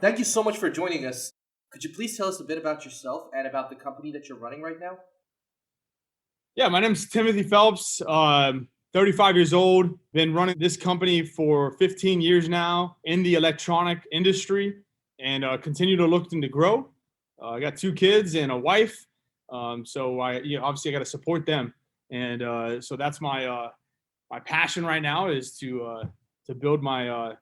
Thank you so much for joining us. Could you please tell us a bit about yourself and about the company that you're running right now? Yeah, my name's Timothy Phelps. 35 years old. Been running this company for 15 years now in the electronic industry, and continue to looking to grow. I got two kids and a wife, so obviously I got to support them, and so that's my passion right now is to build my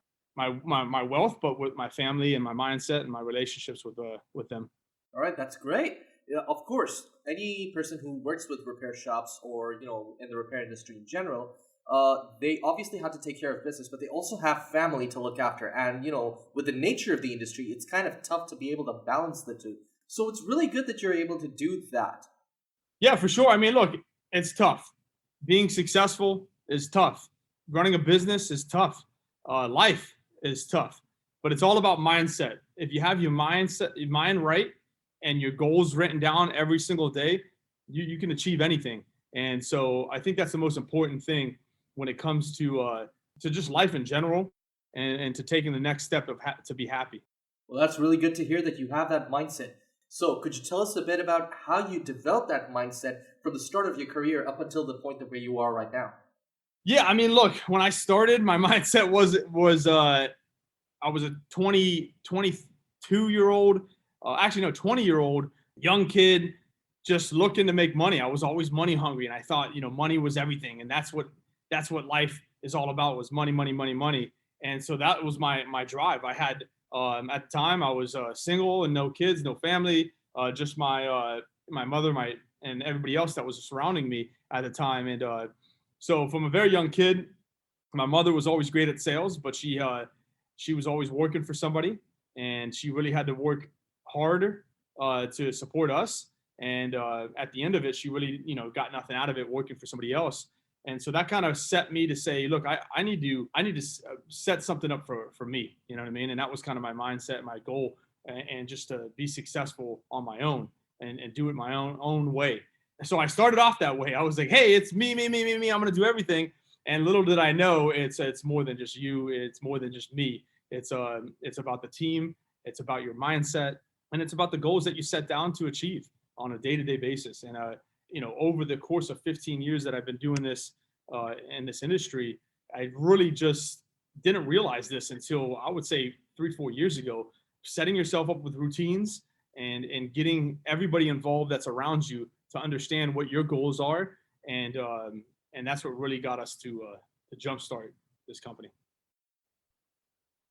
wealth, but with my family and my mindset and my relationships with them. All right, that's great. Yeah, of course, any person who works with repair shops or in the repair industry in general, they obviously have to take care of business, but they also have family to look after. And with the nature of the industry, it's kind of tough to be able to balance the two. So it's really good that you're able to do that. Yeah, for sure. I mean, look, it's tough. Being successful is tough. Running a business is tough. Life is tough, but it's all about mindset. If you have your mind right, and your goals written down every single day, you can achieve anything. And so I think that's the most important thing when it comes to just life in general, and to taking the next step to be happy. Well, that's really good to hear that you have that mindset. So, could you tell us a bit about how you developed that mindset from the start of your career up until the point of where you are right now? Yeah, I mean, look, when I started, my mindset was I was a 22 year old, actually no, 20-year old young kid, just looking to make money. I was always money hungry, and I thought money was everything, and that's what life is all about, was money, money, money, money. And so that was my drive. I had at the time I was single and no kids, no family, just my mother, my and everybody else that was surrounding me at the time, and so from a very young kid, my mother was always great at sales, but she was always working for somebody, and she really had to work harder to support us. And at the end of it, she really got nothing out of it working for somebody else. And so that kind of set me to say, look, I need to set something up for me. You know what I mean? And that was kind of my mindset, my goal, and just to be successful on my own, and do it my own way. So I started off that way. I was like, hey, it's me, me, me, me, me. I'm gonna do everything. And little did I know, it's more than just you. It's more than just me. It's about the team. It's about your mindset, and it's about the goals that you set down to achieve on a day-to-day basis. And over the course of 15 years that I've been doing this in this industry, I really just didn't realize this until, I would say, 3 4 years ago. Setting yourself up with routines, and getting everybody involved that's around you to understand what your goals are, and that's what really got us to jumpstart this company.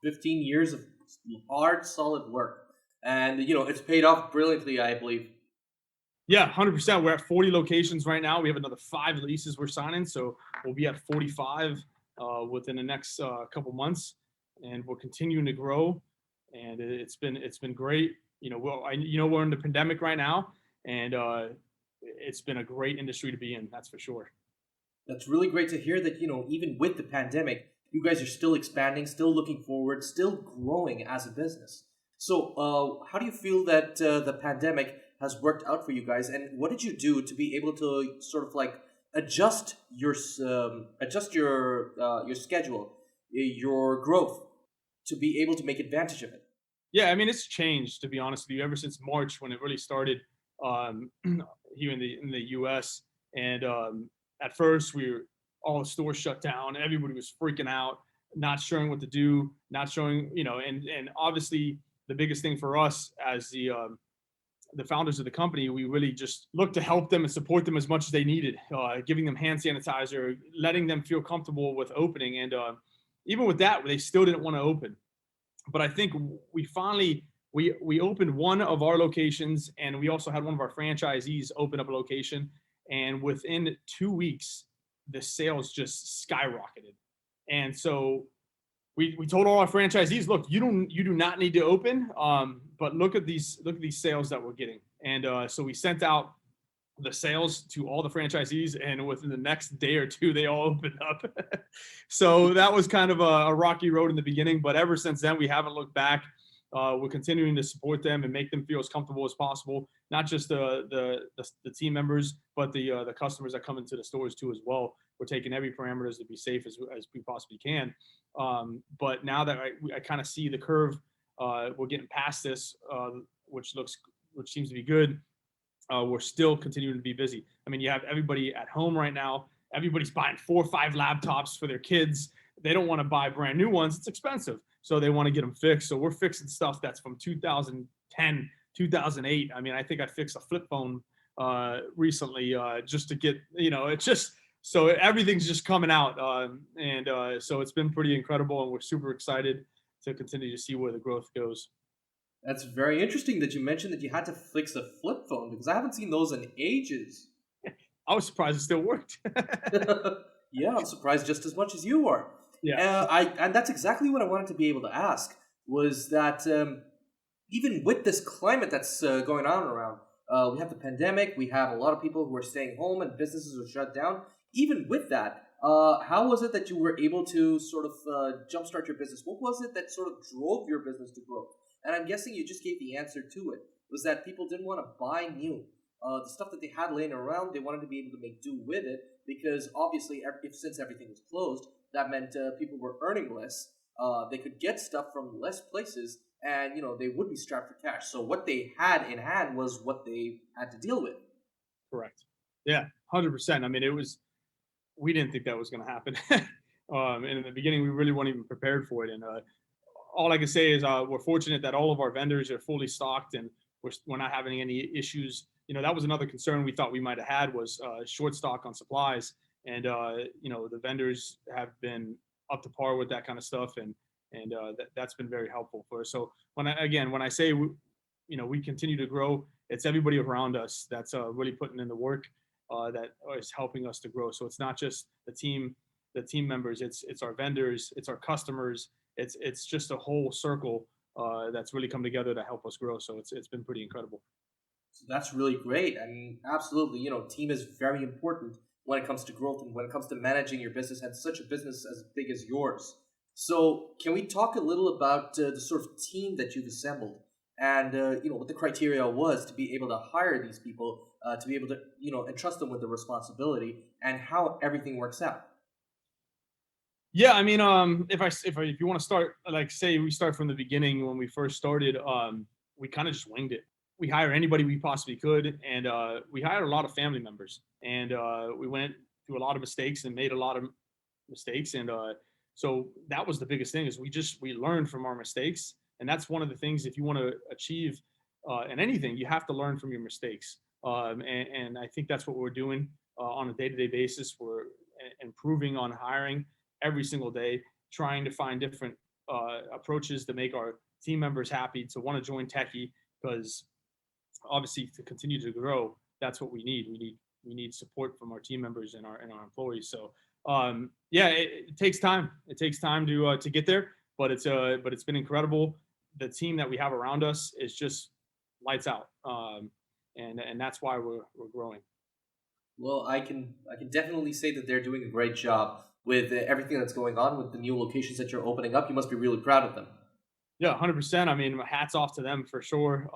15 years of hard, solid work. And, it's paid off brilliantly, I believe. Yeah, 100%. We're at 40 locations right now. We have another 5 leases we're signing, so we'll be at 45 within the next couple months, and we're continuing to grow. And it's been great. We're in the pandemic right now, and it's been a great industry to be in. That's for sure. That's really great to hear that, even with the pandemic, you guys are still expanding, still looking forward, still growing as a business. So, how do you feel that the pandemic has worked out for you guys, and what did you do to be able to sort of like adjust your schedule, your growth, to be able to make advantage of it? Yeah, I mean, it's changed, to be honest with you, ever since March, when it really started um, here in the U.S. And at first, all the stores shut down. Everybody was freaking out, not showing what to do, not showing, and obviously the biggest thing for us as the founders of the company, we really just looked to help them and support them as much as they needed, giving them hand sanitizer, letting them feel comfortable with opening. And even with that, they still didn't want to open. But I think we finally we opened one of our locations, and we also had one of our franchisees open up a location. And within 2 weeks, the sales just skyrocketed. And so we told all our franchisees, look, you do not need to open, but look at these sales that we're getting. And so we sent out the sales to all the franchisees, and within the next day or two, they all opened up. So that was kind of a rocky road in the beginning, but ever since then, we haven't looked back. We're continuing to support them and make them feel as comfortable as possible. Not just the team members, but the customers that come into the stores too as well. We're taking every parameters to be safe as we possibly can. But now that I kind of see the curve we're getting past this, which seems to be good. We're still continuing to be busy. I mean, you have everybody at home right now. Everybody's buying 4 or 5 laptops for their kids. They don't want to buy brand new ones. It's expensive. So they want to get them fixed. So we're fixing stuff that's from 2010, 2008. I mean, I think I fixed a flip phone recently just to get, it's just, so everything's just coming out. So it's been pretty incredible, and we're super excited to continue to see where the growth goes. That's very interesting that you mentioned that you had to fix a flip phone, because I haven't seen those in ages. I was surprised it still worked. Yeah, I'm surprised just as much as you are. Yeah. And that's exactly what I wanted to be able to ask, was that even with this climate that's going on around, we have the pandemic, we have a lot of people who are staying home and businesses are shut down. Even with that, how was it that you were able to sort of jumpstart your business? What was it that sort of drove your business to growth? And I'm guessing you just gave the answer to it, was that people didn't want to buy new. The stuff that they had laying around, they wanted to be able to make do with it, because obviously, since everything was closed, that meant people were earning less. They could get stuff from less places, and they would be strapped for cash. So what they had in hand was what they had to deal with. Correct. Yeah, 100%. I mean, we didn't think that was going to happen. And in the beginning, we really weren't even prepared for it. And all I can say is we're fortunate that all of our vendors are fully stocked, and we're not having any issues. That was another concern we thought we might have had, was short stock on supplies. And the vendors have been up to par with that kind of stuff, and that's been very helpful for us. So when I say we continue to grow, it's everybody around us that's really putting in the work that is helping us to grow. So it's not just the team members, it's our vendors, it's our customers, it's just a whole circle that's really come together to help us grow. So it's been pretty incredible. So that's really great. I mean, absolutely, team is very important when it comes to growth and when it comes to managing your business, and such a business as big as yours. So can we talk a little about the sort of team that you've assembled, and what the criteria was to be able to hire these people, to be able to entrust them with the responsibility, and how everything works out? Yeah, I mean, if you want to start, like, say we start from the beginning when we first started, we kind of just winged it. We hired anybody we possibly could, and we hired a lot of family members, and we went through a lot of mistakes and made a lot of mistakes, and so that was the biggest thing, is we learned from our mistakes, and that's one of the things, if you want to achieve in anything, you have to learn from your mistakes, and I think that's what we're doing on a day-to-day basis. We're improving on hiring every single day, trying to find different approaches to make our team members happy to want to join Techy, because obviously to continue to grow, that's what we need. We need support from our team members and our employees. So yeah, it takes time. It takes time to get there, but it's been incredible. The team that we have around us is just lights out, and that's why we're growing. Well, I can definitely say that they're doing a great job with everything that's going on with the new locations that you're opening up. You must be really proud of them. Yeah, 100%. I mean, hats off to them for sure.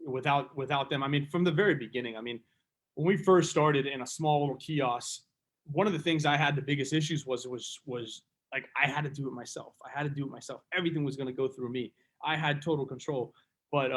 Without them, I mean, from the very beginning, I mean, when we first started in a small little kiosk, one of the things I had the biggest issues was like, I had to do it myself. Everything was going to go through me. I had total control. But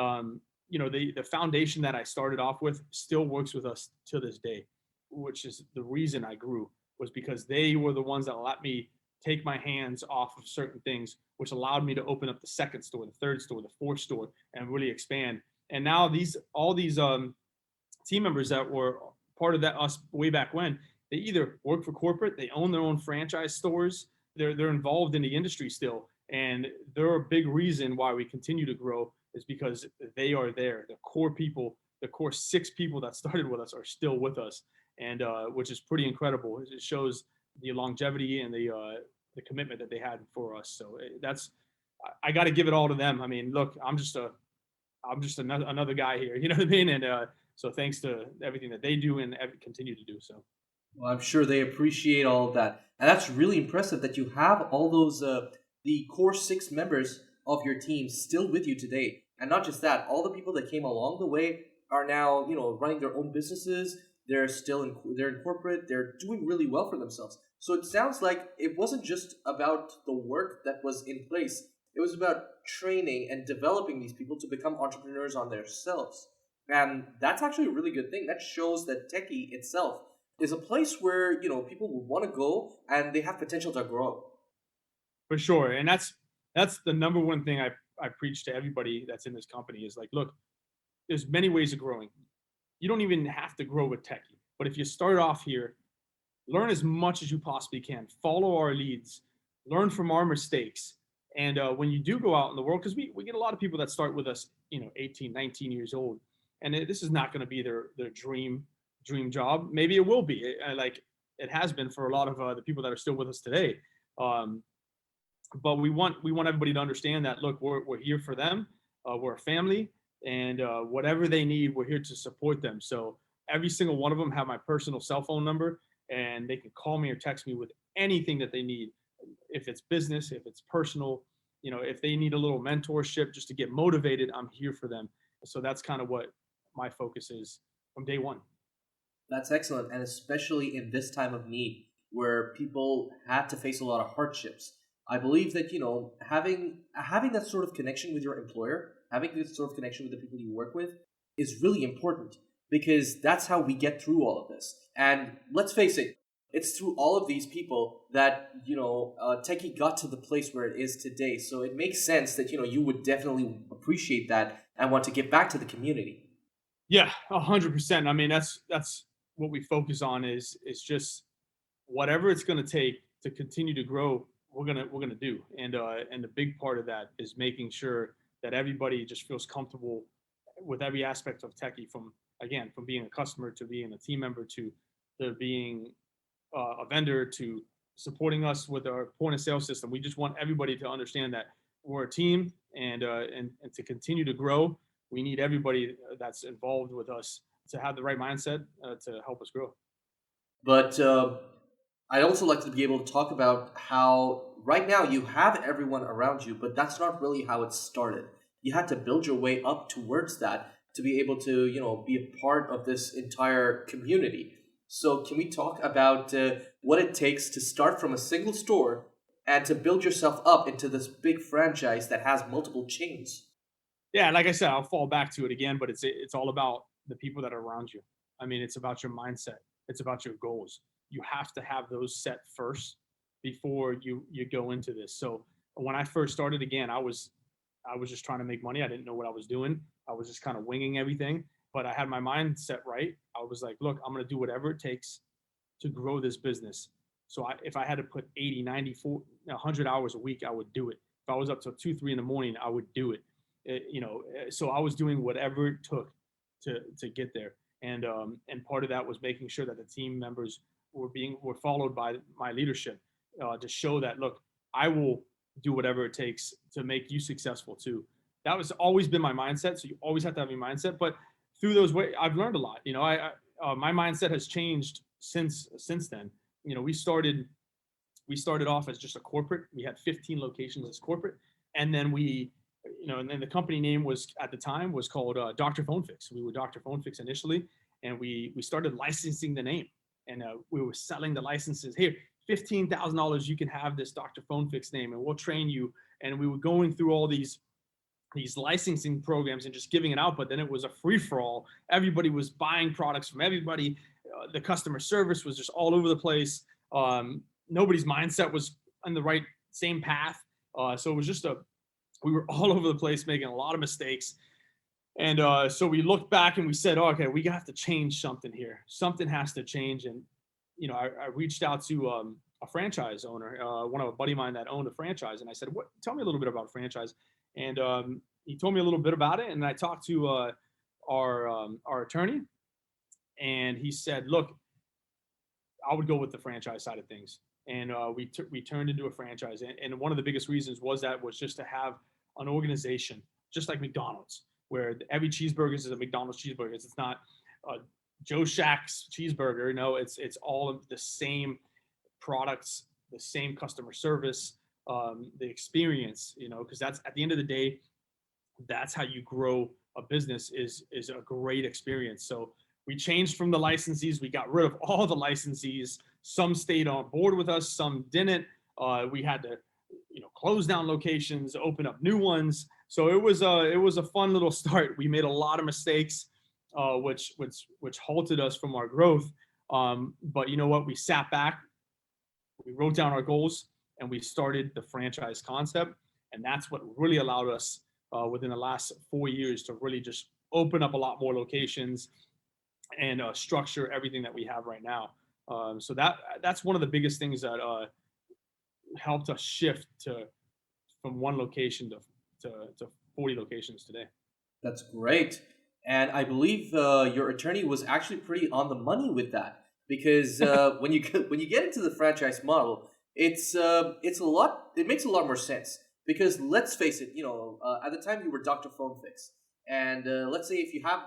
the foundation that I started off with still works with us to this day, which is the reason I grew, was because they were the ones that let me take my hands off of certain things, which allowed me to open up the second store, the third store, the fourth store, and really expand. And now all these team members that were part of that us way back when, they either work for corporate, they own their own franchise stores, they're involved in the industry still, and they're a big reason why we continue to grow, is because they are there. The core people, the core 6 people that started with us, are still with us, and which is pretty incredible. It shows the longevity and the commitment that they had for us. So I got to give it all to them. I mean, look, I'm just another guy here, you know what I mean? And so thanks to everything that they do and continue to do so. Well, I'm sure they appreciate all of that, and that's really impressive that you have all those the core 6 members of your team still with you today. And not just that, all the people that came along the way are now running their own businesses. They're in corporate. They're doing really well for themselves. So it sounds like it wasn't just about the work that was in place It was about training and developing these people to become entrepreneurs on themselves. And that's actually a really good thing. That shows that Techy itself is a place where, people will want to go and they have potential to grow. For sure. And that's the number one thing I preach to everybody that's in this company is like, look, there's many ways of growing. You don't even have to grow with Techy. But if you start off here, learn as much as you possibly can. Follow our leads, learn from our mistakes. And when you do go out in the world, because we get a lot of people that start with us, 18, 19 years old, and this is not going to be their dream job. Maybe it will be, like it has been for a lot of the people that are still with us today. Um, but we want everybody to understand that look, we're here for them. We're a family, and whatever they need, we're here to support them. So every single one of them have my personal cell phone number, and they can call me or text me with anything that they need. If it's business, if it's personal, if they need a little mentorship just to get motivated, I'm here for them. So that's kind of what my focus is from day one. That's excellent, and especially in this time of need where people had to face a lot of hardships. I believe that having that sort of connection with your employer, having this sort of connection with the people you work with, is really important because that's how we get through all of this. And let's face it, it's through all of these people that Techy got to the place where it is today. So it makes sense that you would definitely appreciate that and want to give back to the community. Yeah, 100%. I mean, that's what we focus on is just whatever it's going to take to continue to grow. We're gonna do, and the big part of that is making sure that everybody just feels comfortable with every aspect of Techy, from being a customer to being a team member to being a vendor to supporting us with our point of sale system. We just want everybody to understand that we're a team, and to continue to grow, we need everybody that's involved with us to have the right mindset to help us grow. But I'd also like to be able to talk about how right now you have everyone around you, but that's not really how it started. You had to build your way up towards that to be able to, be a part of this entire community. So, can we talk about what it takes to start from a single store and to build yourself up into this big franchise that has multiple chains? Yeah, like I said, I'll fall back to it again, but it's all about the people that are around you. I mean, it's about your mindset. It's about your goals. You have to have those set first before you go into this. So when I first started, again, I was just trying to make money. I didn't know what I was doing. I was just kind of winging everything, but I had my mindset right. I was like, look, I'm going to do whatever it takes to grow this business. So if I had to put 80, 90, 100 hours a week, I would do it. If I was up till 2, 3 in the morning, I would do it. So I was doing whatever it took to get there. And part of that was making sure that the team members were followed by my leadership, to show that, look, I will do whatever it takes to make you successful too. That was always been my mindset. So you always have to have your mindset. But through those ways, I've learned a lot. My mindset has changed since then. We started off as just a corporate. We had 15 locations as corporate, and then and then the company name was at the time was called Dr. PhoneFix. We were Dr. PhoneFix initially, and we started licensing the name, and we were selling the licenses. Here, $15,000, you can have this Dr. PhoneFix name, and we'll train you. And we were going through all these licensing programs and just giving it out, but then it was a free for all. Everybody was buying products from everybody. The customer service was just all over the place. Nobody's mindset was on the right same path. So it was just we were all over the place making a lot of mistakes. And so we looked back and we said, oh, okay, we have to change something here. Something has to change. And, I reached out to a franchise owner, one of a buddy of mine that owned a franchise. And I said, tell me a little bit about a franchise. And he told me a little bit about it. And I talked to our attorney, and he said, look, I would go with the franchise side of things. And we turned into a franchise. And one of the biggest reasons was just to have an organization, just like McDonald's, where every cheeseburger is a McDonald's cheeseburger. It's not Joe Shack's cheeseburger. No, it's all of the same products, the same customer service, the experience, because that's at the end of the day, that's how you grow a business is a great experience. So we changed from the licensees. We got rid of all the licensees. Some stayed on board with us, some didn't. We had to close down locations, open up new ones. So it was a fun little start. We made a lot of mistakes, which halted us from our growth. But you know what? We sat back, we wrote down our goals, and we started the franchise concept. And that's what really allowed us within the last 4 years to really just open up a lot more locations and structure everything that we have right now. So that's one of the biggest things that helped us shift from one location to 40 locations today. That's great. And I believe your attorney was actually pretty on the money with that, because when you get into the franchise model, it's a lot. It makes a lot more sense, because let's face it. At the time you were Dr. PhoneFix, and let's say if you have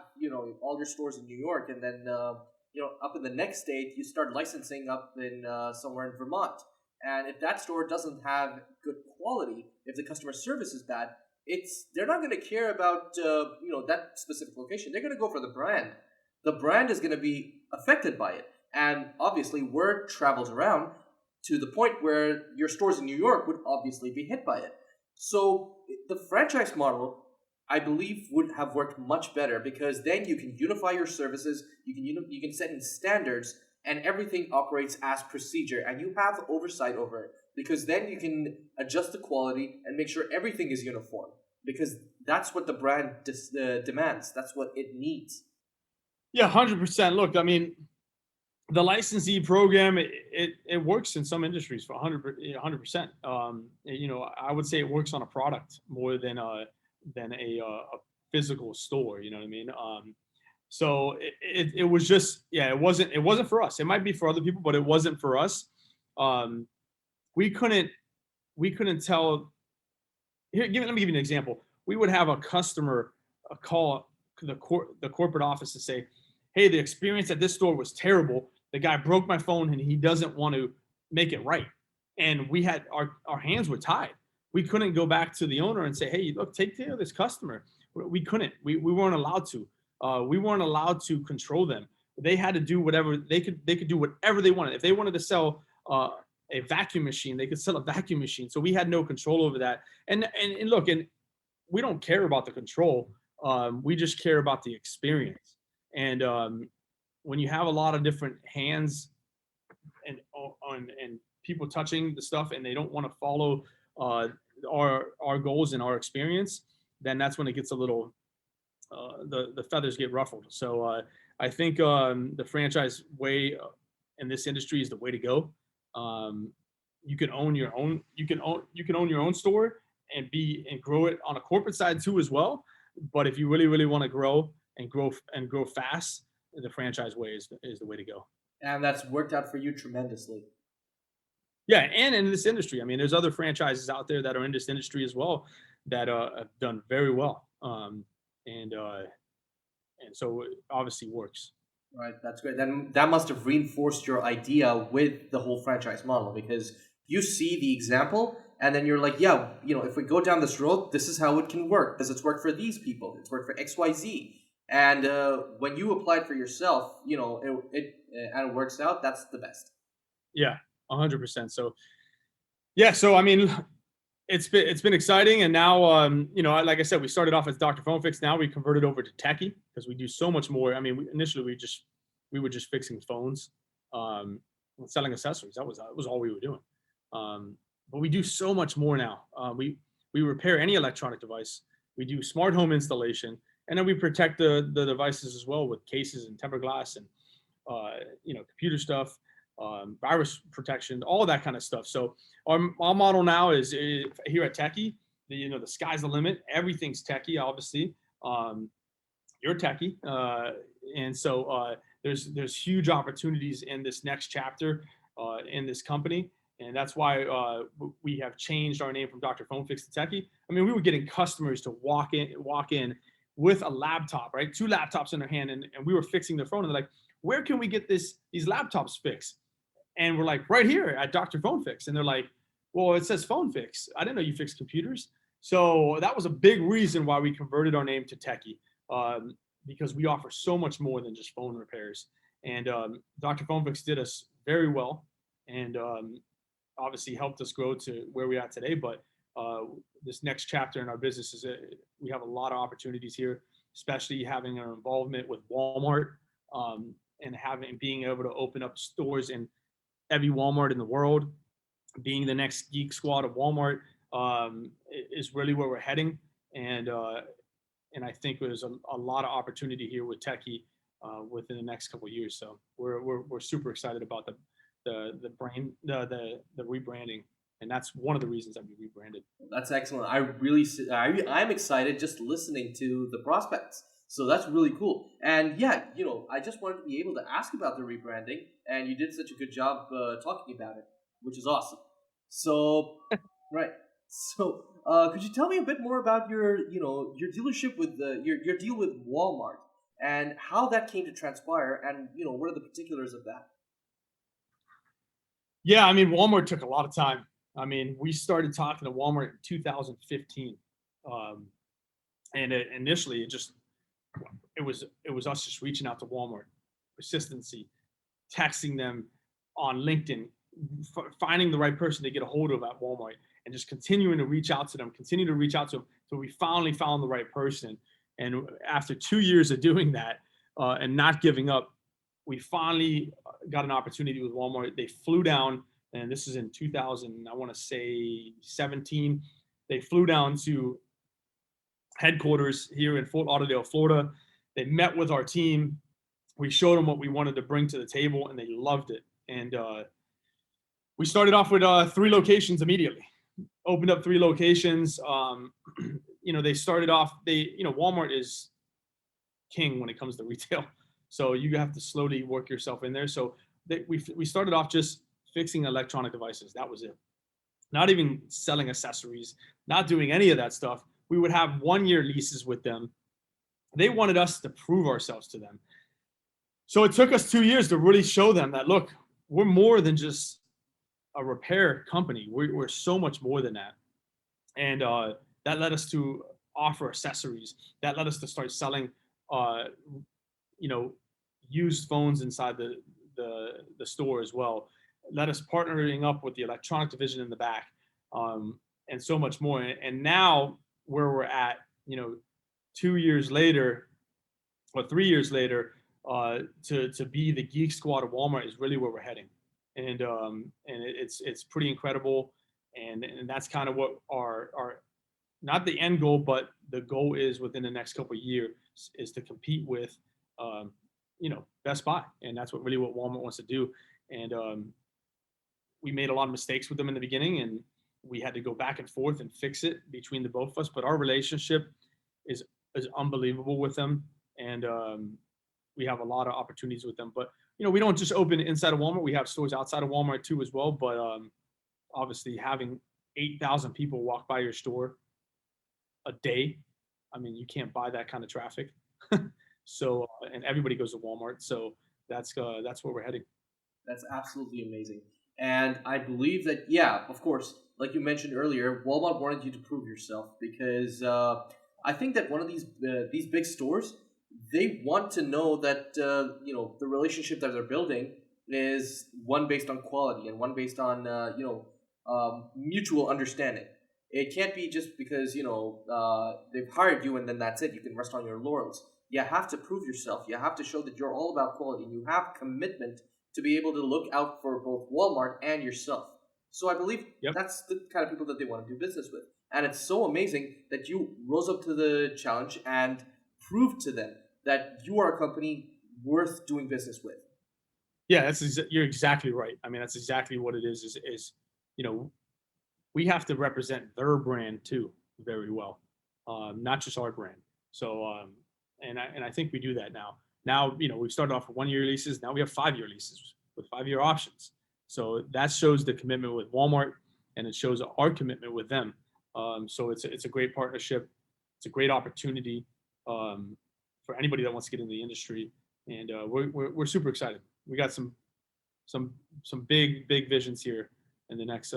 all your stores in New York, and then up in the next state you start licensing up in somewhere in Vermont, and if that store doesn't have good quality, if the customer service is bad, they're not going to care about that specific location. They're going to go for the brand. The brand is going to be affected by it, and obviously word travels around to the point where your stores in New York would obviously be hit by it. So the franchise model, I believe, would have worked much better, because then you can unify your services, you can set in standards, and everything operates as procedure, and you have oversight over it, because then you can adjust the quality and make sure everything is uniform, because that's what the brand demands. That's what it needs. Yeah, 100%. Look, I mean, the licensee program, it works in some industries for 100%. I would say it works on a product more than a physical store. You know what I mean? So it was just, yeah, it wasn't for us. It might be for other people, but it wasn't for us. We couldn't tell. Let me give you an example. We would have a customer call the corporate office and say, "Hey, the experience at this store was terrible. The guy broke my phone and he doesn't want to make it right." And we had our hands were tied. We couldn't go back to the owner and say, "Hey, look, take care of this customer." We couldn't. We weren't allowed to. We weren't allowed to control them. They had to do whatever they could do whatever they wanted. If they wanted to sell a vacuum machine, they could sell a vacuum machine. So we had no control over that. And look, and we don't care about the control. We just care about the experience. And when you have a lot of different hands and people touching the stuff, and they don't want to follow our goals and our experience, then that's when it gets a little the feathers get ruffled. So I think the franchise way in this industry is the way to go. You can own your own. You can own your own store and grow it on a corporate side too as well. But if you really want to grow fast, the franchise way is the way to go. And that's worked out for you tremendously. Yeah, and in this industry, I mean, there's other franchises out there that are in this industry as well that have done very well, and so it obviously works. Right, that's great. Then that must have reinforced your idea with the whole franchise model, because you see the example, and then you're like, yeah, if we go down this road, this is how it can work, because it's worked for these people, it's worked for XYZ. And when you applied for yourself, and it works out, that's the best. Yeah, 100%. So, yeah. So I mean, it's been exciting, and now like I said, we started off as Dr. PhoneFix. Now we converted over to Techy, because we do so much more. I mean, initially we were just fixing phones, selling accessories. That was all we were doing. But we do so much more now. We repair any electronic device. We do smart home installation, and then we protect the devices as well with cases and tempered glass and computer stuff, virus protection, all that kind of stuff. So our model now is here at Techy. The sky's the limit. Everything's Techy, obviously. You're Techy, and so there's huge opportunities in this next chapter in this company. And that's why we have changed our name from Dr. PhoneFix to Techy. I mean, we were getting customers to walk in with a laptop, right? 2 laptops in their hand, and we were fixing their phone. And they're like, "Where can we get these laptops fixed?" And we're like, "Right here at Dr. PhoneFix." And they're like, "Well, it says PhoneFix. I didn't know you fix computers." So that was a big reason why we converted our name to Techy, because we offer so much more than just phone repairs. And Dr. PhoneFix did us very well. And obviously helped us grow to where we are today. But this next chapter in our business is we have a lot of opportunities here, especially having our involvement with Walmart, and being able to open up stores in every Walmart in the world. Being the next geek squad of Walmart is really where we're heading, and I think there's a lot of opportunity here with Techy within the next couple of years. So we're super excited about the rebranding, and that's one of the reasons that we rebranded. That's excellent. I'm excited just listening to the prospects. So that's really cool. And yeah, I just wanted to be able to ask about the rebranding, and you did such a good job talking about it, which is awesome. So, right. So, could you tell me a bit more about your dealership with your deal with Walmart and how that came to transpire, and what are the particulars of that? Yeah, I mean, Walmart took a lot of time. I mean, we started talking to Walmart in 2015, um, and initially it was us just reaching out to Walmart, persistency, texting them on LinkedIn, finding the right person to get a hold of at Walmart, and just continuing to reach out to them, continue to reach out to them. So we finally found the right person. And after 2 years of doing that and not giving up, we finally got an opportunity with Walmart. They flew down, and this is in 2000, I want to say 17. They flew down to headquarters here in Fort Lauderdale, Florida. They met with our team. We showed them what we wanted to bring to the table, and they loved it. And we started off with 3 locations immediately. Opened up 3 locations. They started off. Walmart is king when it comes to retail, so you have to slowly work yourself in there. So we started off just fixing electronic devices. That was it. Not even selling accessories. Not doing any of that stuff. We would have 1-year leases with them. They wanted us to prove ourselves to them. So it took us 2 years to really show them that, look, we're more than just a repair company. We're so much more than that. And that led us to offer accessories. That led us to start selling, used phones inside the store as well. Led us partnering up with the electronic division in the back, and so much more. And now where we're at, 2 years later or 3 years later, to be the geek squad of Walmart is really where we're heading. And it's pretty incredible. And that's kind of what our not the end goal, but the goal is within the next couple of years is to compete with, Best Buy. And that's what Walmart wants to do. And we made a lot of mistakes with them in the beginning, and we had to go back and forth and fix it between the both of us. But our relationship is unbelievable with them. And we have a lot of opportunities with them. But, we don't just open inside of Walmart. We have stores outside of Walmart too as well. But obviously having 8,000 people walk by your store a day, I mean, you can't buy that kind of traffic. So, and everybody goes to Walmart. So that's where we're heading. That's absolutely amazing. And I believe that, yeah, of course, like you mentioned earlier, Walmart wanted you to prove yourself because I think that one of these big stores, they want to know that the relationship that they're building is one based on quality and one based on mutual understanding. It can't be just because they've hired you and then that's it. You can rest on your laurels. You have to prove yourself. You have to show that you're all about quality and you have commitment to be able to look out for both Walmart and yourself. So I believe that's the kind of people that they want to do business with. And it's so amazing that you rose up to the challenge and proved to them that you are a company worth doing business with. Yeah, you're exactly right. I mean, that's exactly what it is, we have to represent their brand too very well, not just our brand. So, and I think we do that now. Now, we've started off with 1-year leases. Now we have 5-year leases with 5-year options. So that shows the commitment with Walmart, and it shows our commitment with them. So it's a great partnership. It's a great opportunity for anybody that wants to get in the industry, and we're super excited. We got some big visions here in the next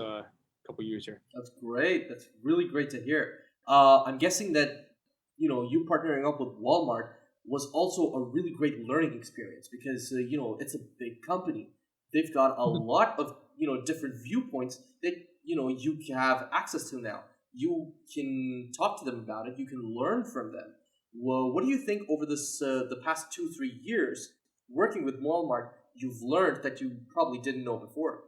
couple years here. That's great. That's really great to hear. I'm guessing that you partnering up with Walmart was also a really great learning experience because it's a big company. They've got a lot of different viewpoints that you have access to now. You can talk to them about it. You can learn from them. Well, what do you think over the past 2-3 years working with Walmart you've learned that you probably didn't know before?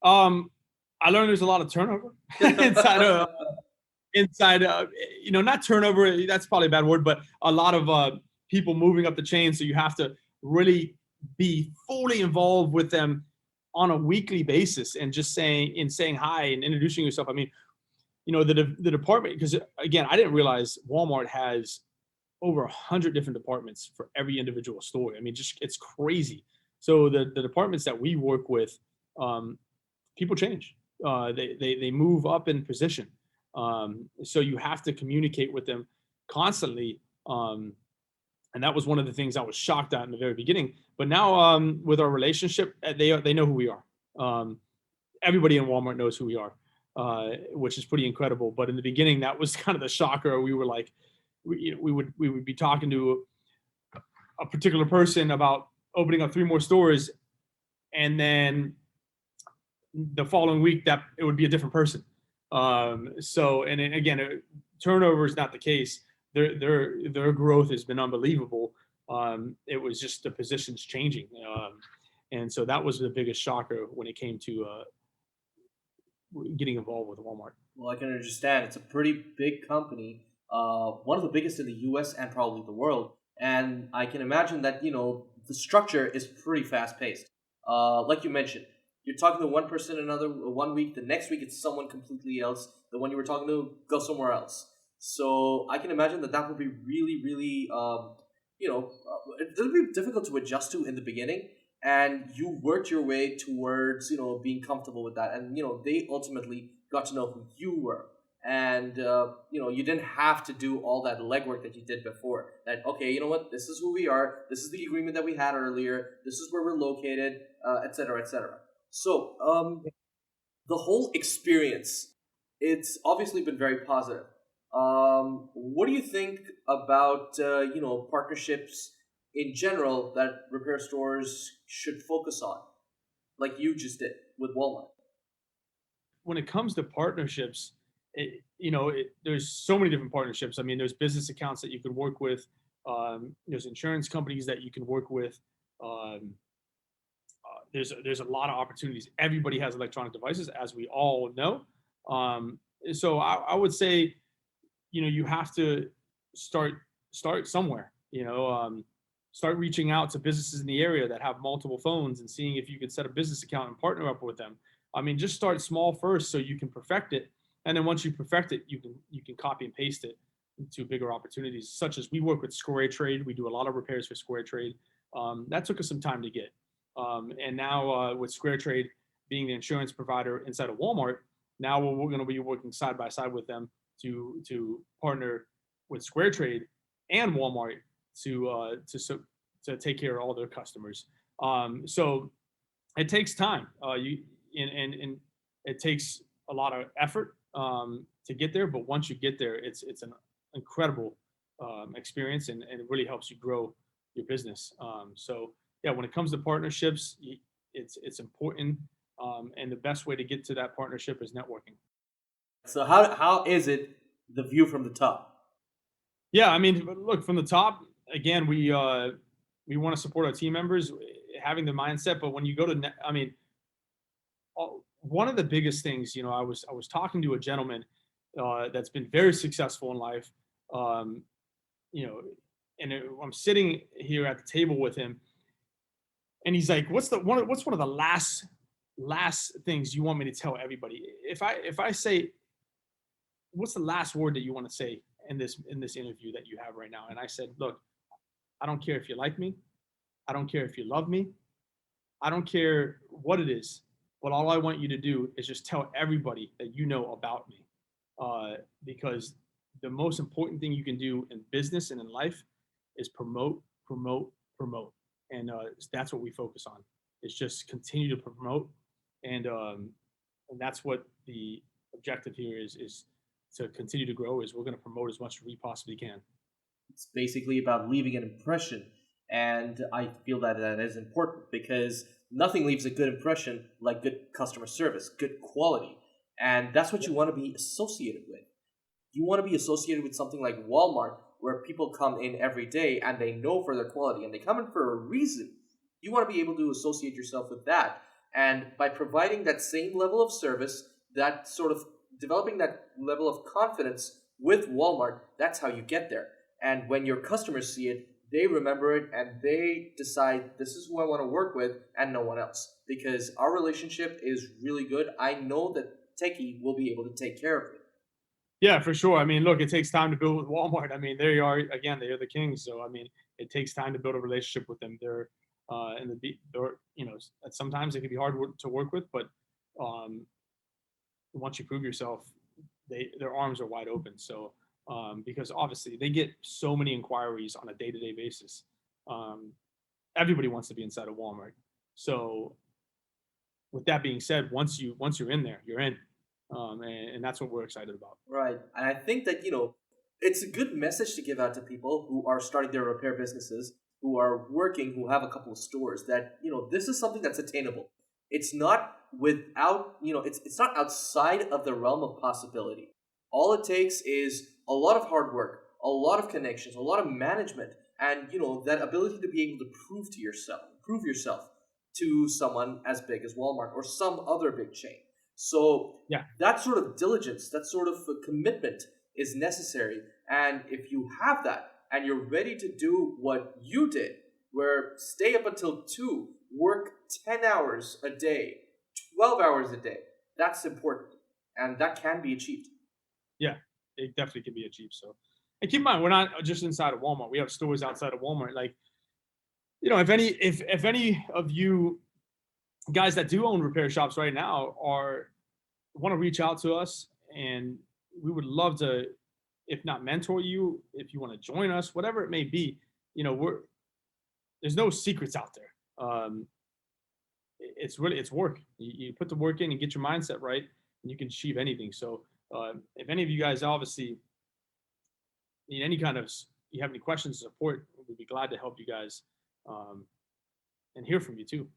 I learned there's a lot of turnover inside of not turnover, that's probably a bad word, but a lot of people moving up the chain. So you have to really be fully involved with them on a weekly basis and just saying hi and introducing yourself. I mean, the department, because again, I didn't realize Walmart has over 100 different departments for every individual store. I mean, just it's crazy. So the departments that we work with, people change. They move up in position. So you have to communicate with them constantly. And that was one of the things I was shocked at in the very beginning. But now with our relationship, they know who we are. Everybody in Walmart knows who we are, which is pretty incredible. But in the beginning, that was kind of the shocker. We were like, we would be talking to a particular person about opening up 3 more stores, and then the following week that it would be a different person. So, and again, turnover is not the case. Their growth has been unbelievable. It was just the positions changing. And so that was the biggest shocker when it came to getting involved with Walmart. Well, I can understand. It's a pretty big company, one of the biggest in the U.S. and probably the world. And I can imagine that, the structure is pretty fast-paced. Like you mentioned, you're talking to one person another 1 week, the next week it's someone completely else. The one you were talking to goes somewhere else. So I can imagine that would be really, really, it'll be difficult to adjust to in the beginning. And you worked your way towards, being comfortable with that. And, they ultimately got to know who you were. And, you didn't have to do all that legwork that you did before. That, okay, you know what, this is who we are. This is the agreement that we had earlier. This is where we're located, et cetera, et cetera. So the whole experience, it's obviously been very positive. What do you think about, partnerships in general that repair stores should focus on, like you just did with Walmart? When it comes to partnerships, there's so many different partnerships. I mean, there's business accounts that you can work with. There's insurance companies that you can work with. There's a lot of opportunities. Everybody has electronic devices, as we all know. So I would say, you have to start somewhere. Start reaching out to businesses in the area that have multiple phones and seeing if you could set a business account and partner up with them. I mean, just start small first so you can perfect it, and then once you perfect it, you can copy and paste it into bigger opportunities. Such as we work with Square Trade. We do a lot of repairs for Square Trade. That took us some time to get. And now with Square Trade being the insurance provider inside of Walmart, now we're going to be working side by side with them to partner with Square Trade and Walmart to take care of all their customers. So it takes time. And it takes a lot of effort to get there. But once you get there, it's an incredible experience, and it really helps you grow your business. So yeah, when it comes to partnerships, it's important, and the best way to get to that partnership is networking. So how is it the view from the top? Yeah, I mean, look, from the top, again, we want to support our team members, having the mindset. But when you go to, one of the biggest things, I was talking to a gentleman that's been very successful in life, and I'm sitting here at the table with him, and he's like, "What's one of the last things you want me to tell everybody? If I say, what's the last word that you want to say in this interview that you have right now?" And I said, "Look, I don't care if you like me. I don't care if you love me. I don't care what it is. But all I want you to do is just tell everybody that you know about me. Because the most important thing you can do in business and in life is promote, promote, promote. And that's what we focus on. It's just continue to promote. And that's what the objective here is to continue to grow. Is we're going to promote as much as we possibly can. It's basically about leaving an impression. And I feel that is important because nothing leaves a good impression like good customer service, good quality. And that's what you want to be associated with. You want to be associated with something like Walmart, where people come in every day and they know for their quality and they come in for a reason. You want to be able to associate yourself with that. And by providing that same level of service, that sort of developing that level of confidence with Walmart, that's how you get there. And when your customers see it, they remember it and they decide this is who I want to work with and no one else. Because our relationship is really good. I know that Techy will be able to take care of it. Yeah, for sure. I mean, look, it takes time to build with Walmart. I mean, there you are again. They are the kings. So I mean, it takes time to build a relationship with them. They're sometimes it can be hard to work with, but um, once you prove yourself, their arms are wide open. So because obviously they get so many inquiries on a day-to-day basis. Um, Everybody wants to be inside of Walmart. So with that being said, once you're in there, you're in, and that's what we're excited about. Right. And I think that, it's a good message to give out to people who are starting their repair businesses, who are working, who have a couple of stores, that, this is something that's attainable. It's not without, it's not outside of the realm of possibility. All it takes is a lot of hard work, a lot of connections, a lot of management, and, that ability to be able to prove yourself to someone as big as Walmart or some other big chain. So Yeah. that sort of diligence, that sort of commitment is necessary. And if you have that and you're ready to do what you did, where stay up until 2, work 10 hours a day, 12 hours a day, that's important. And that can be achieved. Yeah, it definitely can be achieved. So, and keep in mind, we're not just inside of Walmart. We have stores outside of Walmart. Like, if any of you guys that do own repair shops right now want to reach out to us, and we would love to, if not mentor you, if you want to join us, whatever it may be. There's no secrets out there. It's work. You put the work in and get your mindset right, and you can achieve anything. So if any of you guys obviously need you have any questions, support, we'd be glad to help you guys, and hear from you too.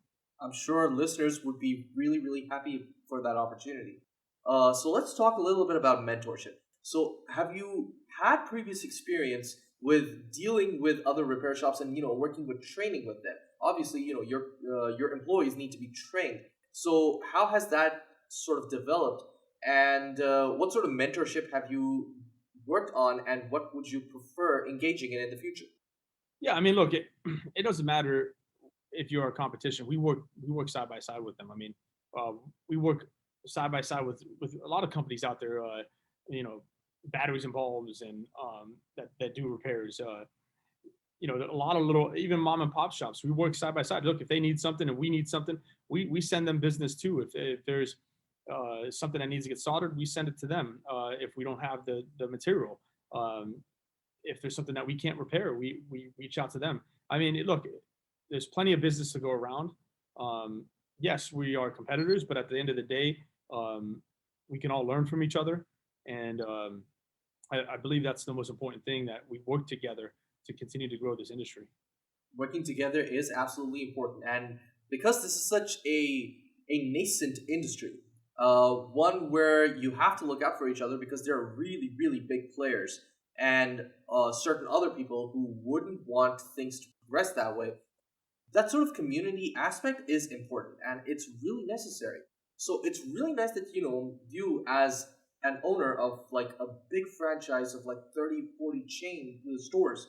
I'm sure listeners would be really, really happy for that opportunity. So let's talk a little bit about mentorship. So have you had previous experience with dealing with other repair shops and working with training with them? Obviously, your employees need to be trained. So how has that sort of developed, and what sort of mentorship have you worked on, and what would you prefer engaging in the future? Yeah, I mean, look, it doesn't matter if you're a competition. We work side by side with them. I mean, we work side by side with a lot of companies out there. Batteries and bulbs, and that do repairs. A lot of little, even mom and pop shops. We work side by side. Look, if they need something and we need something, we send them business too. If there's something that needs to get soldered, we send it to them. If we don't have the material, if there's something that we can't repair, we reach out to them. I mean, look, there's plenty of business to go around. Yes, we are competitors, but at the end of the day, we can all learn from each other. And I believe that's the most important thing, that we work together to continue to grow this industry. Working together is absolutely important, and because this is such a nascent industry, one where you have to look out for each other, because there are really, really big players and certain other people who wouldn't want things to progress that way. That sort of community aspect is important, and it's really necessary. So it's really nice that you as an owner of like a big franchise of like 30-40 chain stores,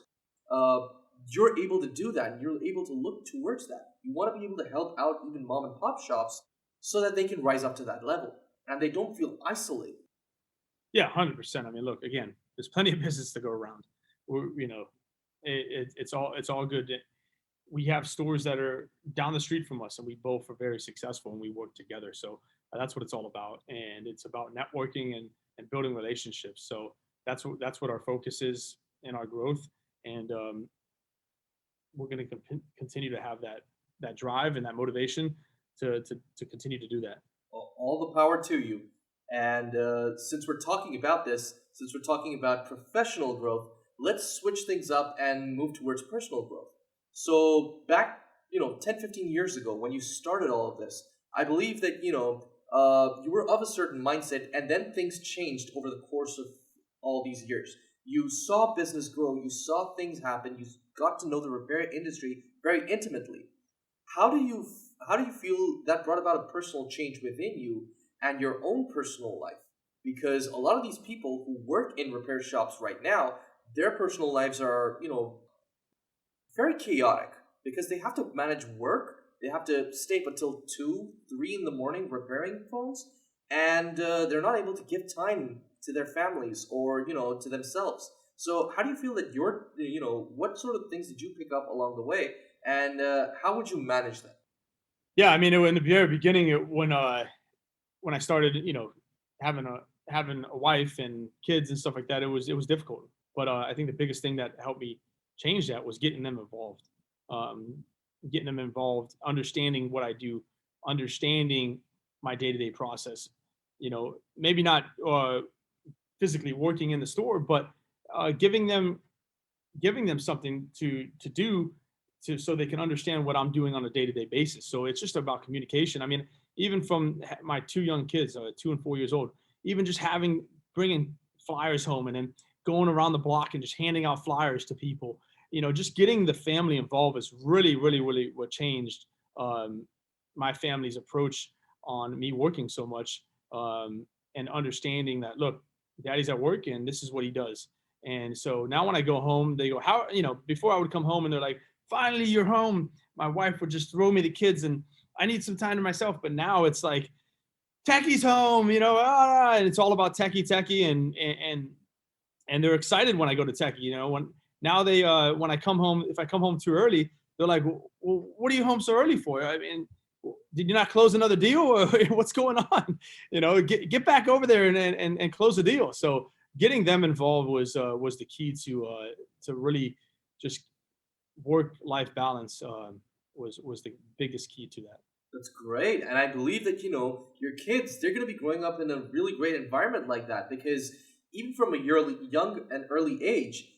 uh, you're able to do that, and you're able to look towards that. You want to be able to help out even mom and pop shops so that they can rise up to that level and they don't feel isolated. Yeah, 100%. I mean, look, again, there's plenty of business to go around. It's all good. We have stores that are down the street from us, and we both are very successful, and we work together. So that's what it's all about, and it's about networking and building relationships. So that's what our focus is in our growth, and we're going to continue to have that drive and that motivation to continue to do that. Well, all the power to you. And since we're talking about this, since we're talking about professional growth, let's switch things up and move towards personal growth. So back, 10, 15 years ago when you started all of this, I believe that, you were of a certain mindset, and then things changed over the course of all these years. You saw business grow, you saw things happen, you got to know the repair industry very intimately. How do you feel that brought about a personal change within you and your own personal life? Because a lot of these people who work in repair shops right now, their personal lives are, very chaotic because they have to manage work. They have to stay up until 2, 3 in the morning repairing phones, and they're not able to give time to their families or to themselves. So, how do you feel that what sort of things did you pick up along the way, and how would you manage that? Yeah, I mean, in the very beginning, when I started, having a wife and kids and stuff like that, it was difficult. But I think the biggest thing that helped me change that was um, getting them involved, understanding what I do, understanding my day to day process. Maybe not physically working in the store, but giving them something to do so they can understand what I'm doing on a day-to-day basis. So it's just about communication. I mean, even from my two young kids, 2 and 4 years old, even just bringing flyers home and then going around the block and just handing out flyers to people, just getting the family involved is really, really, really what changed um, my family's approach on me working so much, and understanding that, look, daddy's at work and this is what he does. And so now when I go home, they go, how, before I would come home and they're like, finally you're home. My wife would just throw me the kids and I need some time to myself. But now it's like, Techy's home, and it's all about Techy, and they're excited when I go to Techy. When now they when I come home, if I come home too early, they're like, well, what are you home so early for? I mean, did you not close another deal, or what's going on? Get back over there and close the deal. So getting them involved was the key to really just work life balance, was the biggest key to that. That's great. And I believe that, your kids, they're going to be growing up in a really great environment like that because even from a young and early age,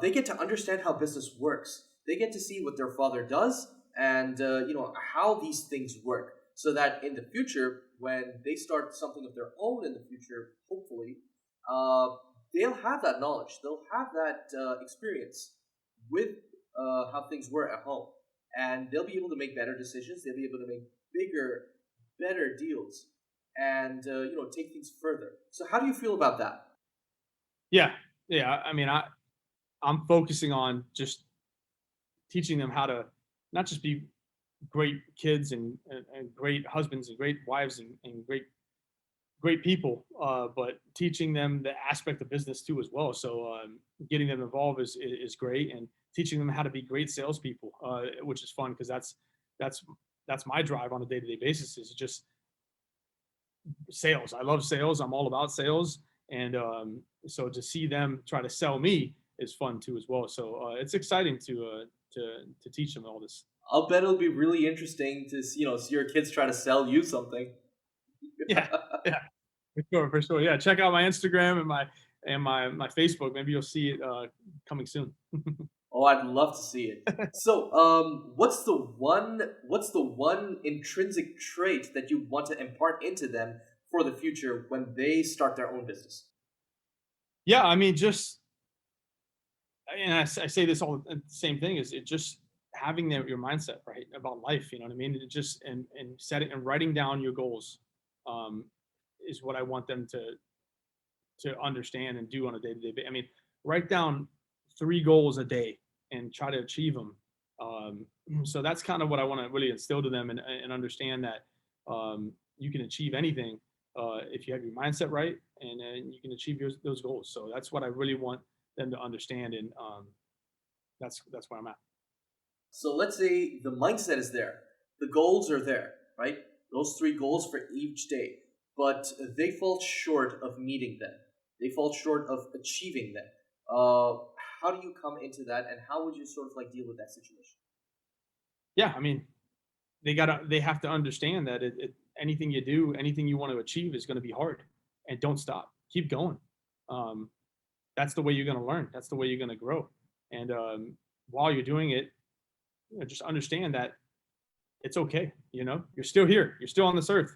they get to understand how business works. They get to see what their father does and, how these things work so that in the future, when they start something of their own in the future, hopefully, uh, they'll have that knowledge. They'll have that experience with how things were at home, and they'll be able to make better decisions. They'll be able to make bigger, better deals, and take things further. So, how do you feel about that? Yeah, yeah. I mean, I'm focusing on just teaching them how to not just be great kids and great husbands and great wives and great people, but teaching them the aspect of business too as well. So getting them involved is great, and teaching them how to be great salespeople, which is fun because that's that's my drive on a day to day basis, is just sales. I love sales. I'm all about sales, and so to see them try to sell me is fun too as well. So it's exciting to teach them all this. I'll bet it'll be really interesting to see your kids try to sell you something. Yeah, yeah, for sure. Yeah, check out my Instagram and my Facebook. Maybe you'll see it coming soon. Oh, I'd love to see it. So, what's the one intrinsic trait that you want to impart into them for the future when they start their own business? Yeah, I mean, just and I say this all the same thing, is it just having your mindset right about life. You know what I mean? It just and setting and writing down your goals, um, is what I want them to understand and do on a day to day basis. I mean, write down 3 goals a day and try to achieve them. So that's kind of what I want to really instill to them, and understand that you can achieve anything if you have your mindset right, and you can achieve those goals. So that's what I really want them to understand, and that's where I'm at. So let's say the mindset is there, the goals are there, right? Those three goals for each day, but they fall short of meeting them. They fall short of achieving them. Uh, how do you come into that, and how would you sort of like deal with that situation? Yeah, I mean, they have to understand that anything you do, anything you want to achieve is going to be hard, and don't stop, keep going. um, that's the way you're going to learn, that's the way you're going to grow. And while you're doing it, just understand that it's okay. You're still here. You're still on this earth.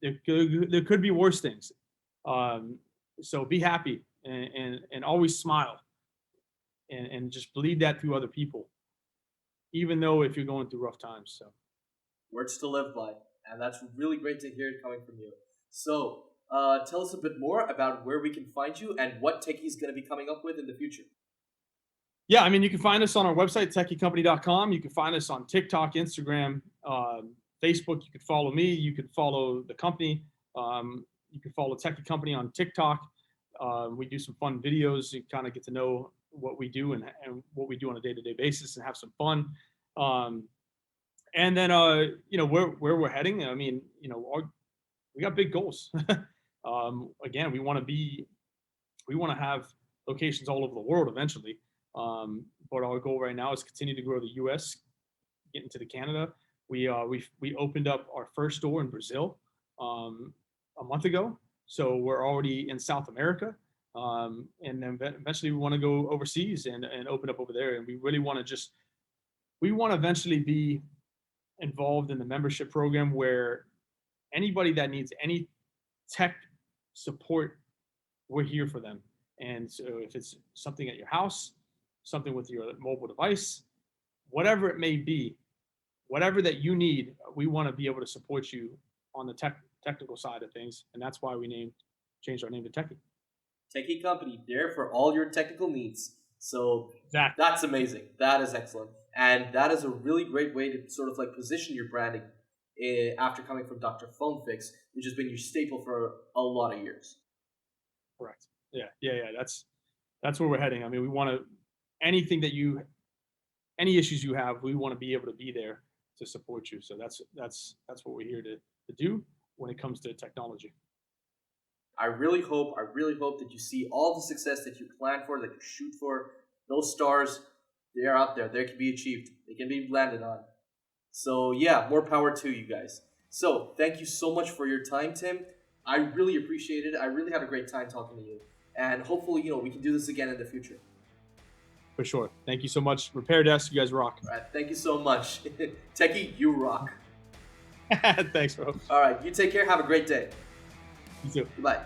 There could be worse things. So be happy and always smile and just bleed that through other people, even though if you're going through rough times. So Words to live by, and that's really great to hear coming from you. So tell us a bit more about where we can find you and what Techy is going to be coming up with in the future. Yeah, I mean, you can find us on our website, techycompany.com. You can find us on TikTok, Instagram, Facebook. You could follow me. You could follow the company. You can follow Techy Company on TikTok. We do some fun videos. You kind of get to know what we do and what we do on a day-to-day basis and have some fun. And then, where we're heading. I mean, we got big goals. Again, we want to have locations all over the world eventually. But our goal right now is continue to grow the U.S., get into the Canada. We opened up our first store in Brazil a month ago, so we're already in South America, and then eventually we want to go overseas and open up over there. And we really want to eventually be involved in the membership program where anybody that needs any tech support, we're here for them. And so if it's something at your house, something with your mobile device, whatever it may be, whatever that you need, we want to be able to support you on the technical side of things. And that's why we changed our name to Techy. Techy Company, there for all your technical needs. So exactly. That's amazing. That is excellent. And that is a really great way to sort of like position your branding after coming from Dr. PhoneFix, which has been your staple for a lot of years. Correct. Yeah. That's where we're heading. I mean, we want to, any issues you have, we want to be able to be there to support you. So that's what we're here to do when it comes to technology. I really hope that you see all the success that you plan for, that you shoot for. Those stars, they are out there. They can be achieved. They can be landed on. So yeah, more power to you guys. So thank you so much for your time, Tim. I really appreciate it. I really had a great time talking to you. And hopefully, we can do this again in the future. For sure. Thank you so much. RepairDesk, you guys rock. All right, thank you so much. Techy, you rock. Thanks, bro. All right, you take care. Have a great day. You too. Bye.